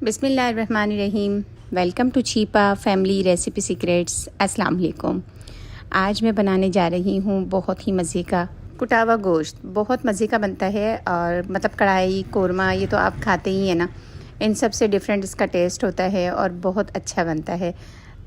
बिस्मिल्लाहिर्रहमानिर्रहीम। Welcome to Chhipa family recipe secrets. अस्सलाम वालेकुम। आज मैं बनाने जा रही हूँ बहुत ही मज़े का कुटावा गोश्त। बहुत मज़े का बनता है और मतलब कढ़ाई कोरमा ये तो आप खाते ही हैं ना। इन सब से डिफरेंट इसका टेस्ट होता है और बहुत अच्छा बनता है।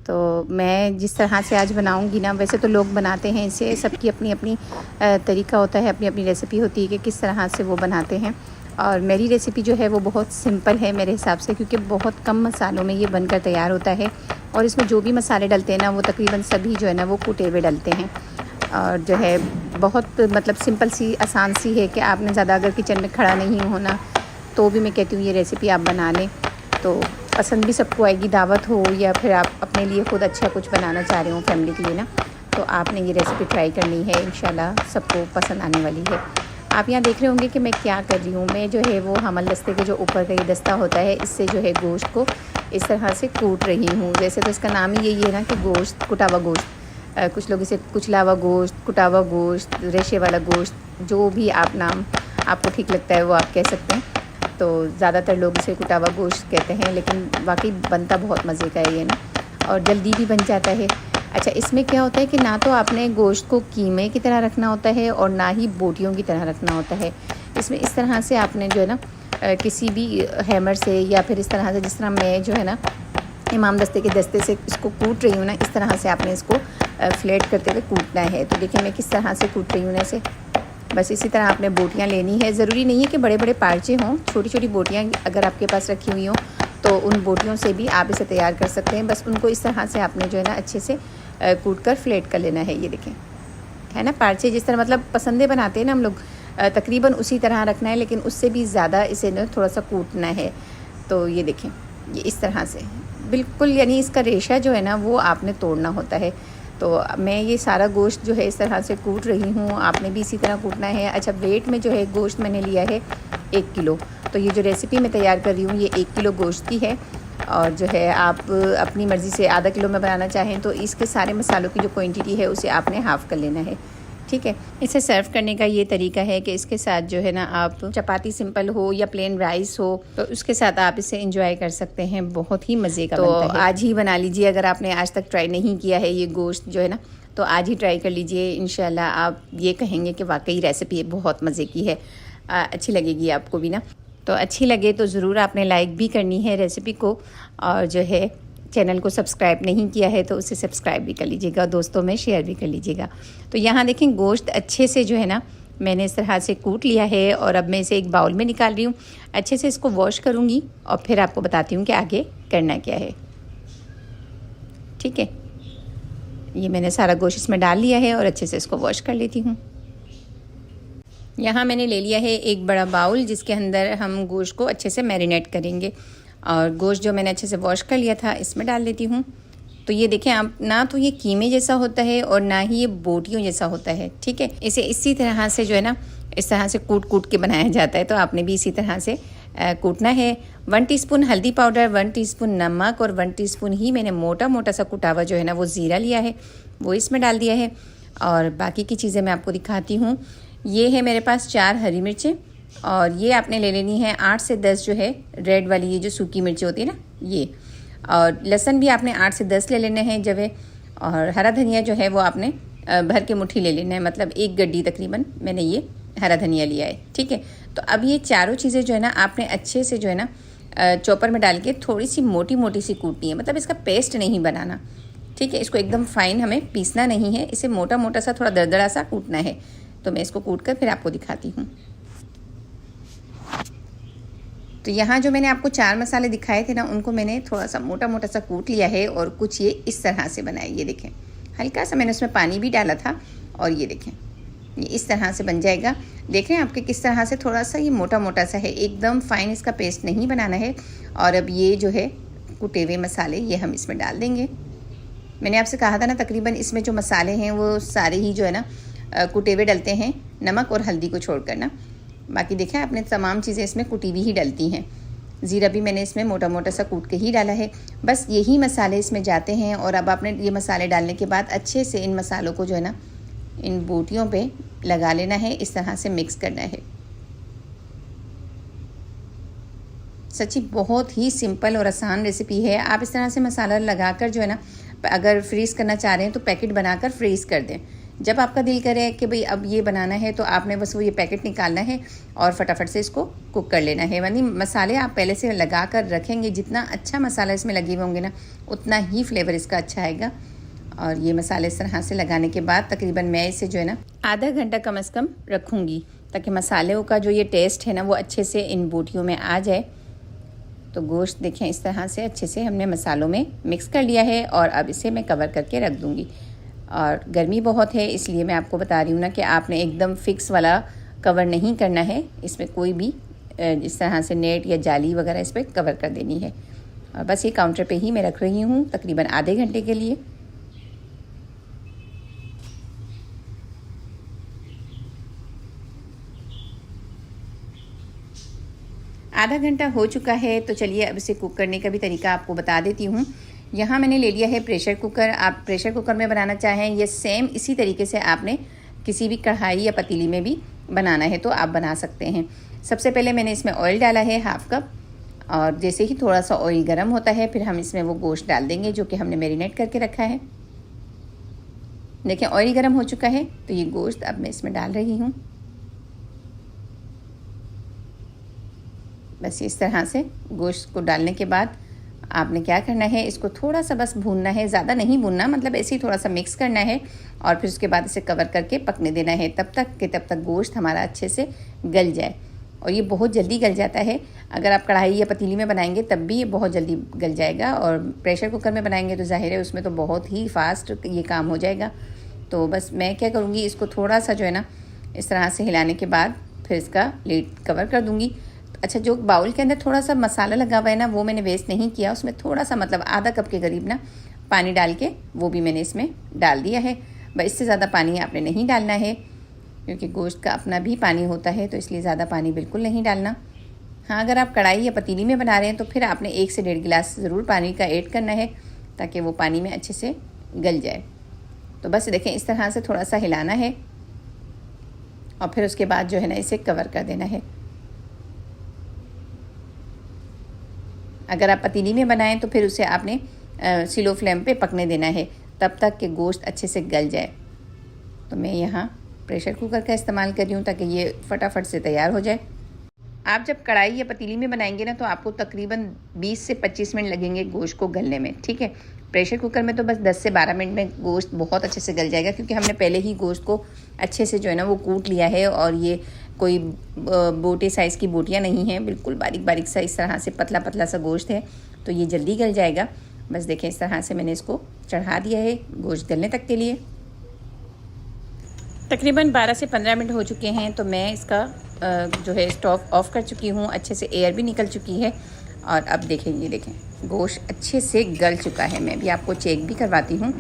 तो मैं जिस तरह से आज बनाऊंगी ना, वैसे तो लोग बनाते हैं इसे, सबकी अपनी अपनी तरीका होता है, अपनी अपनी रेसिपी होती है कि किस तरह से वो बनाते हैं। और मेरी रेसिपी जो है वो बहुत सिंपल है मेरे हिसाब से, क्योंकि बहुत कम मसालों में ये बनकर तैयार होता है। और इसमें जो भी मसाले डलते हैं ना, वो तकरीबन सभी जो है ना वो कुटे हुए डलते हैं। और जो है बहुत मतलब सिंपल सी आसान सी है कि आपने ज़्यादा अगर किचन में खड़ा नहीं होना तो भी मैं कहती हूँ ये रेसिपी आप बना लें तो पसंद भी सबको आएगी। दावत हो या फिर आप अपने लिए खुद अच्छा कुछ बनाना चाह रहे हो फैमिली के लिए ना, तो आपने ये रेसिपी ट्राई करनी है। इंशाल्लाह सबको पसंद आने वाली है। आप यहाँ देख रहे होंगे कि मैं क्या कर रही हूँ। मैं जो है वो हमल दस्ते के जो ऊपर का ये दस्ता होता है, इससे जो है गोश्त को इस तरह से कूट रही हूँ। वैसे तो इसका नाम ही यही है ना कि गोश्त, कुटावा गोश्त। कुछ लोग इसे कुचलावा गोश्त, कुटावा गोश्त, रेशे वाला गोश्त, जो भी आप नाम आपको ठीक लगता है वो आप कह सकते हैं। तो ज़्यादातर लोग इसे कुटावा गोश्त कहते हैं, लेकिन वाकई बनता बहुत मज़े का है ये ना, और जल्दी भी बन जाता है। अच्छा, इसमें क्या होता है कि ना तो आपने गोश्त को कीमे की तरह रखना होता है और ना ही बोटियों की तरह रखना होता है। इसमें इस तरह से आपने जो है ना किसी भी हैमर से या फिर इस तरह से, जिस तरह मैं जो है ना इमाम दस्ते के दस्ते से इसको कूट रही हूँ ना, इस तरह से आपने इसको फ्लैट करते हुए कूटना है। तो देखिए मैं किस तरह से कूट रही हूँ ना इसे। बस इसी तरह आपने बोटियाँ लेनी है। ज़रूरी नहीं है कि बड़े बड़े पार्चे हों, छोटी छोटी बोटियाँ अगर आपके पास रखी हुई हों तो उन बोटियों से भी आप इसे तैयार कर सकते हैं। बस उनको इस तरह से आपने जो है ना अच्छे से कूट कर फ्लेट कर लेना है। ये देखें, है ना, पार्चे जिस तरह मतलब पसंदे बनाते हैं ना हम लोग, तकरीबन उसी तरह रखना है, लेकिन उससे भी ज़्यादा इसे ना थोड़ा सा कूटना है। तो ये देखें, ये इस तरह से बिल्कुल, यानी इसका रेशा जो है ना वो आपने तोड़ना होता है। तो मैं ये सारा गोश्त जो है इस तरह से कूट रही हूँ, आपने भी इसी तरह कूटना है। अच्छा, वेट में जो है गोश्त मैंने लिया है 1 किलो। तो ये जो रेसिपी मैं तैयार कर रही हूँ ये 1 किलो गोश्त की है। और जो है आप अपनी मर्ज़ी से आधा किलो में बनाना चाहें तो इसके सारे मसालों की जो क्वांटिटी है उसे आपने हाफ़ कर लेना है। ठीक है, इसे सर्व करने का ये तरीका है कि इसके साथ जो है ना आप चपाती सिंपल हो या प्लेन राइस हो तो उसके साथ आप इसे एंजॉय कर सकते हैं। बहुत ही मज़े का बनता है। आज ही बना लीजिए, अगर आपने आज तक ट्राई नहीं किया है ये गोश्त जो है ना, तो आज ही ट्राई कर लीजिए। इंशाल्लाह आप ये कहेंगे कि वाकई रेसिपी बहुत मज़े की है। अच्छी लगेगी आपको भी ना। तो अच्छी लगे तो ज़रूर आपने लाइक भी करनी है रेसिपी को, और जो है चैनल को सब्सक्राइब नहीं किया है तो उसे सब्सक्राइब भी कर लीजिएगा, दोस्तों में शेयर भी कर लीजिएगा। तो यहाँ देखें गोश्त अच्छे से जो है ना मैंने इस तरह से कूट लिया है और अब मैं इसे एक बाउल में निकाल रही हूँ। अच्छे से इसको वॉश करूँगी और फिर आपको बताती हूँ कि आगे करना क्या है। ठीक है, ये मैंने सारा गोश्त इसमें डाल लिया है और अच्छे से इसको वॉश कर लेती हूँ। यहाँ मैंने ले लिया है एक बड़ा बाउल जिसके अंदर हम गोश्त को अच्छे से मैरिनेट करेंगे। और गोश्त जो मैंने अच्छे से वॉश कर लिया था इसमें डाल लेती हूँ। तो ये देखें आप, ना तो ये कीमे जैसा होता है और ना ही ये बोटियों जैसा होता है। ठीक है, इसे इसी तरह से जो है ना इस तरह से कूट कूट के बनाया जाता है। तो आपने भी इसी तरह से कूटना है। 1 टीस्पून हल्दी पाउडर, 1 टीस्पून नमक और 1 टीस्पून ही मैंने मोटा मोटा सा कुटावा जो है ना वो ज़ीरा लिया है, वो इसमें डाल दिया है। और बाकी की चीज़ें मैं आपको दिखाती हूँ। ये है मेरे पास 4 हरी मिर्चें, और ये आपने ले लेनी है 8 से 10 जो है रेड वाली ये जो सूखी मिर्ची होती है ना ये। और लहसुन भी आपने 8 से 10 ले लेने हैं जवे। और हरा धनिया जो है वो आपने भर के मुट्ठी ले लेना है, मतलब 1 गड्डी तकरीबन मैंने ये हरा धनिया लिया है। ठीक है, तो अब ये चारों चीज़ें जो है ना आपने अच्छे से जो है ना चॉपर में डाल के थोड़ी सी मोटी मोटी सी कूटनी है, मतलब इसका पेस्ट नहीं बनाना। ठीक है, इसको एकदम फाइन हमें पीसना नहीं है, इसे मोटा मोटा सा थोड़ा दरदरा सा कूटना है। तो मैं इसको कूट कर फिर आपको दिखाती हूँ। तो यहाँ जो मैंने आपको 4 मसाले दिखाए थे ना, उनको मैंने थोड़ा सा मोटा मोटा सा कूट लिया है और कुछ ये इस तरह से बनाए। ये देखें, हल्का सा मैंने उसमें पानी भी डाला था और ये देखें ये इस तरह से बन जाएगा। देख रहे हैं आपके किस तरह से थोड़ा सा ये मोटा मोटा सा है, एकदम फाइन इसका पेस्ट नहीं बनाना है। और अब ये जो है कुटे हुए मसाले ये हम इसमें डाल देंगे। मैंने आपसे कहा था ना तकरीबन इसमें जो मसाले हैं वो सारे ही जो है ना कुटे हुए डलते हैं, नमक और हल्दी को छोड़कर ना। बाकी देखें आपने तमाम चीज़ें इसमें कुटी हुई ही डलती हैं। ज़ीरा भी मैंने इसमें मोटा मोटा सा कूट के ही डाला है। बस यही मसाले इसमें जाते हैं। और अब आपने ये मसाले डालने के बाद अच्छे से इन मसालों को जो है ना इन बोटियों पे लगा लेना है, इस तरह से मिक्स करना है। सच्ची बहुत ही सिंपल और आसान रेसिपी है। आप इस तरह से मसाला लगाकर जो है ना, अगर फ्रीज़ करना चाह रहे हैं तो पैकेट बनाकर फ्रीज़ कर दें। जब आपका दिल करे कि भाई अब ये बनाना है तो आपने बस वो ये पैकेट निकालना है और फटाफट से इसको कुक कर लेना है। यानी मसाले आप पहले से लगा कर रखेंगे, जितना अच्छा मसाला इसमें लगे हुए होंगे ना उतना ही फ्लेवर इसका अच्छा आएगा। और ये मसाले इस तरह से लगाने के बाद तकरीबन मैं इसे जो है ना आधा घंटा कम से कम रखूँगी, ताकि मसालों का जो ये टेस्ट है ना वो अच्छे से इन बोटियों में आ जाए। तो गोश्त देखें इस तरह से अच्छे से हमने मसालों में मिक्स कर लिया है और अब इसे मैं कवर करके रख दूँगी। और गर्मी बहुत है इसलिए मैं आपको बता रही हूँ ना कि आपने एकदम फिक्स वाला कवर नहीं करना है, इसमें कोई भी इस तरह से नेट या जाली वगैरह इस पर कवर कर देनी है। और बस ये काउंटर पे ही मैं रख रही हूँ तकरीबन आधे घंटे के लिए। आधा घंटा हो चुका है, तो चलिए अब इसे कुक करने का भी तरीका आपको बता देती हूँ। यहाँ मैंने ले लिया है प्रेशर कुकर। आप प्रेशर कुकर में बनाना चाहें या सेम इसी तरीके से आपने किसी भी कढ़ाई या पतीली में भी बनाना है तो आप बना सकते हैं। सबसे पहले मैंने इसमें ऑयल डाला है 1/2 कप, और जैसे ही थोड़ा सा ऑयल गर्म होता है फिर हम इसमें वो गोश्त डाल देंगे जो कि हमने मैरिनेट करके रखा है। देखिए ऑयल गर्म हो चुका है, तो ये गोश्त अब मैं इसमें डाल रही हूँ। बस इस तरह से गोश्त को डालने के बाद आपने क्या करना है, इसको थोड़ा सा बस भूनना है, ज़्यादा नहीं भूनना, मतलब ऐसे ही थोड़ा सा मिक्स करना है और फिर उसके बाद इसे कवर करके पकने देना है तब तक गोश्त हमारा अच्छे से गल जाए। और ये बहुत जल्दी गल जाता है। अगर आप कढ़ाई या पतीली में बनाएंगे तब भी ये बहुत जल्दी गल जाएगा, और प्रेशर कुकर में बनाएंगे तो ज़ाहिर है उसमें तो बहुत ही फास्ट ये काम हो जाएगा। तो बस मैं क्या करूँगी, इसको थोड़ा सा जो है ना इस तरह से हिलाने के बाद फिर इसका लिड कवर कर दूँगी। अच्छा, जो बाउल के अंदर थोड़ा सा मसाला लगा हुआ है ना वो मैंने वेस्ट नहीं किया, उसमें थोड़ा सा मतलब आधा कप के करीब ना पानी डाल के वो भी मैंने इसमें डाल दिया है। बस इससे ज़्यादा पानी आपने नहीं डालना है, क्योंकि गोश्त का अपना भी पानी होता है, तो इसलिए ज़्यादा पानी बिल्कुल नहीं डालना। हाँ, अगर आप कढ़ाई या पतीली में बना रहे हैं तो फिर आपने 1 से 1.5 गिलास ज़रूर पानी का ऐड करना है ताकि वो पानी में अच्छे से गल जाए। तो बस देखें इस तरह से थोड़ा सा हिलाना है और फिर उसके बाद जो है ना इसे कवर कर देना है। अगर आप पतीली में बनाएं तो फिर उसे आपने स्लो फ्लेम पे पकने देना है तब तक कि गोश्त अच्छे से गल जाए। तो मैं यहाँ प्रेशर कुकर का इस्तेमाल कर रही हूँ ताकि ये फटाफट से तैयार हो जाए। आप जब कढ़ाई या पतीली में बनाएंगे ना तो आपको तकरीबन 20 से 25 मिनट लगेंगे गोश्त को गलने में, ठीक है। प्रेशर कुकर में तो बस 10 से 12 मिनट में गोश्त बहुत अच्छे से गल जाएगा, क्योंकि हमने पहले ही गोश्त को अच्छे से जो है ना वो कूट लिया है, और ये कोई बोटे साइज़ की बोटियाँ नहीं हैं, बिल्कुल बारीक बारीक सा इस तरह से पतला पतला सा गोश्त है, तो ये जल्दी गल जाएगा। बस देखें इस तरह से मैंने इसको चढ़ा दिया है गोश्त गलने तक के लिए। तकरीबन 12 से 15 मिनट हो चुके हैं, तो मैं इसका जो है स्टोव ऑफ़ कर चुकी हूँ, अच्छे से एयर भी निकल चुकी है। और अब देखें, ये देखें गोश्त अच्छे से गल चुका है। मैं भी आपको चेक भी करवाती हूँ,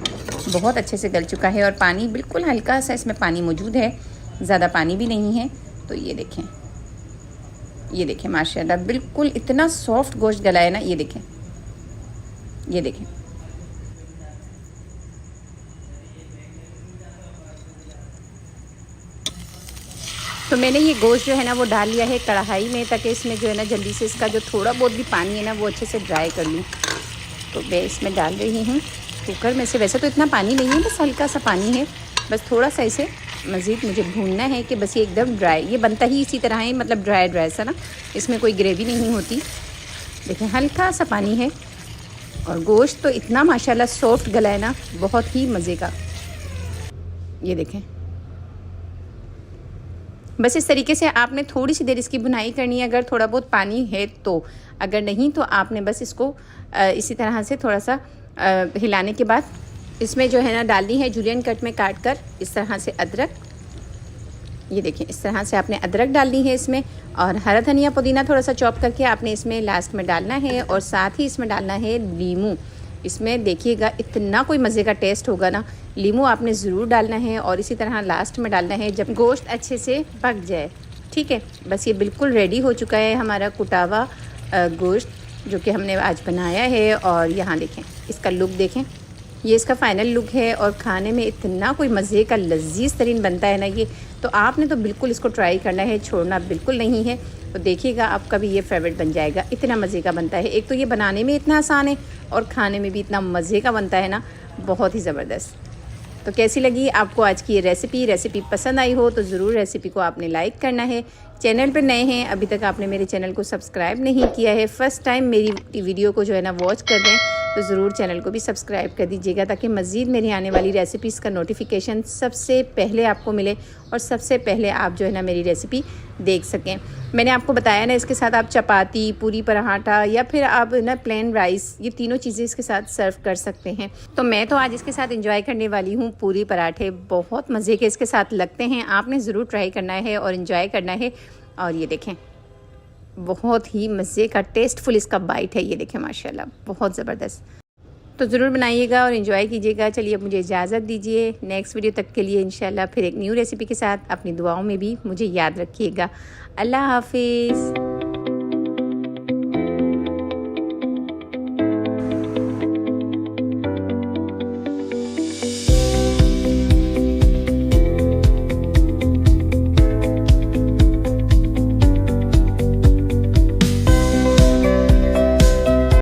बहुत अच्छे से गल चुका है और पानी बिल्कुल हल्का सा इसमें पानी मौजूद है, ज़्यादा पानी भी नहीं है। तो ये देखें माशाल्लाह बिल्कुल इतना सॉफ्ट गोश्त गला है ना। ये देखें तो मैंने ये गोश्त जो है ना वो डाल लिया है कढ़ाई में, ताकि इसमें जो है ना जल्दी से इसका जो थोड़ा बहुत भी पानी है ना वो अच्छे से ड्राई कर लूँ। तो मैं इसमें डाल रही हूँ कुकर में से। वैसे तो इतना पानी नहीं है, बस हल्का सा पानी है, बस थोड़ा सा इसे मज़ीद मुझे भूनना है कि बस ये एकदम ड्राई, ये बनता ही इसी तरह है, मतलब ड्राई सा ना, इसमें कोई ग्रेवी नहीं होती। देखें हल्का सा पानी है और गोश्त तो इतना माशाल्लाह सॉफ्ट गला है ना, बहुत ही मज़े का। ये देखें बस इस तरीके से आपने थोड़ी सी देर इसकी भुनाई करनी है, अगर थोड़ा बहुत पानी है तो। अगर नहीं तो आपने बस इसको इसी तरह से थोड़ा सा हिलाने के बाद इसमें जो है ना डालनी है जुलियन कट में काट कर इस तरह से अदरक। ये देखिए इस तरह से आपने अदरक डालनी है इसमें, और हरा धनिया पुदीना थोड़ा सा चॉप करके आपने इसमें लास्ट में डालना है, और साथ ही इसमें डालना है नींबू। इसमें देखिएगा इतना कोई मज़े का टेस्ट होगा ना, नींबू आपने ज़रूर डालना है, और इसी तरह लास्ट में डालना है जब गोश्त अच्छे से पक जाए, ठीक है। बस ये बिल्कुल रेडी हो चुका है हमारा कुटावा गोश्त, जो कि हमने आज बनाया है। और यहाँ देखें इसका लुक देखें, ये इसका फ़ाइनल लुक है, और खाने में इतना कोई मज़े का लजीज तरीन बनता है ना ये, तो आपने तो बिल्कुल इसको ट्राई करना है, छोड़ना बिल्कुल नहीं है। तो देखिएगा आपका भी ये फेवरेट बन जाएगा। इतना मज़े का बनता है, एक तो ये बनाने में इतना आसान है और खाने में भी इतना मज़े का बनता है ना, बहुत ही ज़बरदस्त। तो कैसी लगी आपको आज की ये रेसिपी पसंद आई हो तो ज़रूर रेसिपी को आपने लाइक करना है। चैनल पर नए हैं, अभी तक आपने मेरे चैनल को सब्सक्राइब नहीं किया है, फ़र्स्ट टाइम मेरी वीडियो को जो है ना वॉच कर रहे हैं, तो ज़रूर चैनल को भी सब्सक्राइब कर दीजिएगा ताकि मज़ीद मेरी आने वाली रेसिपीज़ का नोटिफिकेशन सबसे पहले आपको मिले और सबसे पहले आप जो है ना मेरी रेसिपी देख सकें। मैंने आपको बताया ना, इसके साथ आप चपाती, पूरी पराठा या फिर आप ना प्लेन राइस, ये तीनों चीज़ें इसके साथ सर्व कर सकते हैं। तो मैं तो आज इसके साथ एंजॉय करने वाली हूँ पूरी पराठे, बहुत मज़े के इसके साथ लगते हैं। आपने ज़रूर ट्राई करना है और इन्जॉय करना है। और ये देखें, बहुत ही मज़े का टेस्टफुल इसका बाइट है, ये देखें माशाल्लाह बहुत ज़बरदस्त। तो ज़रूर बनाइएगा और इन्जॉय कीजिएगा। चलिए अब मुझे इजाज़त दीजिए, नेक्स्ट वीडियो तक के लिए इंशाल्लाह फिर एक न्यू रेसिपी के साथ। अपनी दुआओं में भी मुझे याद रखिएगा। अल्लाह हाफिज़।